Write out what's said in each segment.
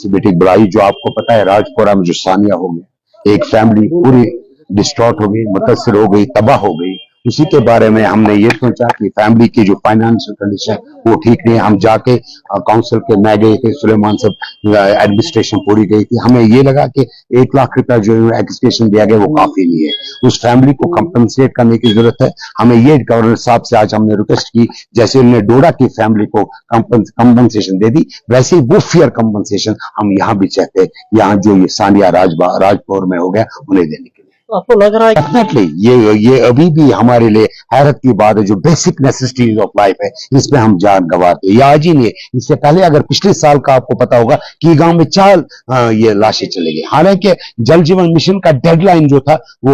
बेटी बुलाई जो आपको पता है राजपुरा में जो सानिया हो गया, एक फैमिली पूरी डिस्ट्रॉट हो गई, मुतासिर हो गई, तबाह हो गई। उसी के बारे में हमने ये सोचा कि फैमिली की जो फाइनेंशियल कंडीशन वो ठीक नहीं है। हम जाके काउंसिल के मैं गए थे, सुलेमान साहब एडमिनिस्ट्रेशन पूरी गई थी। हमें ये लगा कि 1 लाख रुपया जो एजुकेशन दिया गया वो काफी नहीं है, उस फैमिली को कंपनसेट करने की जरूरत है। हमें ये गवर्नर साहब से आज हमने रिक्वेस्ट की, जैसे उन्होंने डोडा की फैमिली को कंपनसेशन दे दी, वैसे ही वो फेयर कंपनसेशन हम यहाँ भी चाहते हैं, यहाँ जो ये सानिया राजपुर में हो गया उन्हें देने के लिए। तो आपको लग रहा है डेफिनेटली ये अभी भी हमारे लिए हैरत की बात है, जो बेसिक नेसेसिटीज ऑफ लाइफ है इसमें हम जान गंवाते हैं। ये आज ही नहीं है, इससे पहले अगर पिछले साल का आपको पता होगा कि गांव में 4 ये लाशें चले गई। हालांकि जल जीवन मिशन का डेडलाइन जो था वो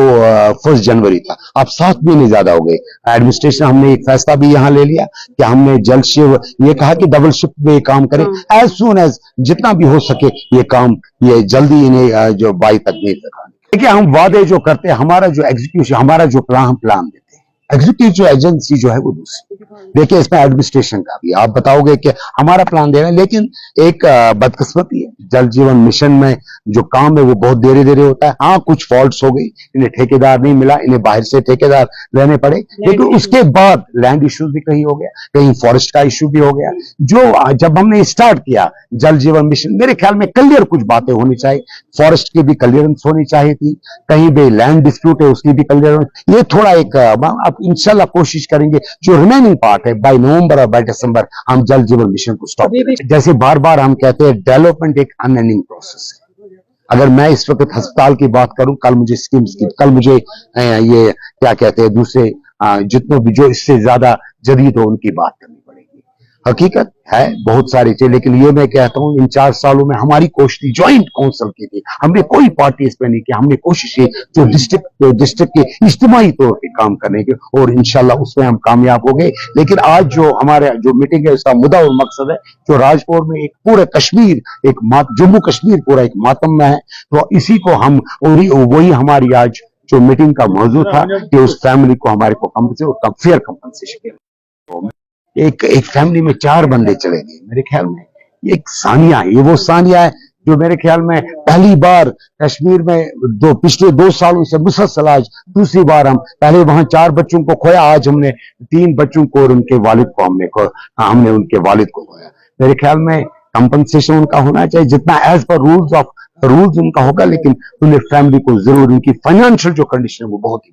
1 जनवरी था, अब 7 महीने ज्यादा हो गए। एडमिनिस्ट्रेशन हमने एक फैसला भी यहाँ ले लिया कि हमने जल शिव ये कहा कि डबल शिफ्ट में काम करें, एज सून एज जितना भी हो सके ये काम ये जल्दी इन्हें जो 22 तक नहीं रखा। देखिए हम वादे जो करते हैं, हमारा जो एग्जीक्यूशन, हमारा जो प्लान देते हैं, एग्जीक्यूटिव जो एजेंसी जो है वो दूसरी। देखिए इसमें एडमिनिस्ट्रेशन का भी आप बताओगे कि हमारा प्लान दे रहे हैं, लेकिन एक बदकिस्मती है, जल जीवन मिशन में जो काम है वो बहुत देरी देरी होता है। हाँ कुछ फॉल्ट्स हो गई, इन्हें ठेकेदार नहीं मिला, इन्हें बाहर से ठेकेदार लेने पड़े, लेकिन उसके बाद लैंड इश्यूज भी कहीं हो गया, कहीं फॉरेस्ट का इश्यू भी हो गया। जो जब हमने स्टार्ट किया जल जीवन मिशन, मेरे ख्याल में क्लियर कुछ बातें होनी चाहिए, फॉरेस्ट की भी क्लियरेंस होनी चाहिए थी, कहीं भी लैंड डिस्प्यूट है उसकी भी क्लियरेंस, ये थोड़ा एक अब इंशाल्लाह कोशिश करेंगे जो रिमेनिंग पार्ट है बाय नवंबर और बाय दिसंबर हम जल जीवन मिशन को स्टॉप करें। जैसे बार बार हम कहते हैं डेवलपमेंट एक अनएंडिंग प्रोसेस है। अगर मैं इस वक्त अस्पताल की बात करूं, कल मुझे स्कीम्स की, कल मुझे ये क्या कहते हैं दूसरे जितने भी जो इससे ज्यादा जदीद हो उनकी बात करनी पड़ेगी। हकीकत है बहुत सारी चीज, लेकिन ये मैं कहता हूं इन 4 सालों में हमारी कोशिश ज्वाइंट काउंसिल की थी, हमने कोई पार्टी इस पे नहीं की, हमने कोशिश की जो डिस्ट्रिक्ट के इज्तिमाई तौर पर काम करने की, और इंशाल्लाह उसमें हम कामयाब हो गए। लेकिन आज जो हमारे जो मीटिंग है उसका मुद्दा और मकसद है जो राजपुर में एक पूरे कश्मीर जम्मू कश्मीर पूरा एक मातम में है, तो इसी को हम वही हमारी आज जो मीटिंग का मौजू था कि उस फैमिली को हमारे को फेयर कंपनसेशन। एक फैमिली में 4 बंदे चले गए, मेरे ख्याल में एक सानिया है, ये वो सानिया है जो मेरे ख्याल में पहली बार कश्मीर में पिछले 2 सालों से मुसलसल आज दूसरी बार हम, पहले वहां 4 बच्चों को खोया, आज हमने 3 बच्चों को और उनके वालिद को हमने उनके वालिद को खोया। मेरे ख्याल में कंपनसेशन उनका होना चाहिए जितना एज पर रूल्स उनका होगा, लेकिन उन्हें फैमिली को जरूर उनकी फाइनेंशियल जो कंडीशन है वो बहुत ही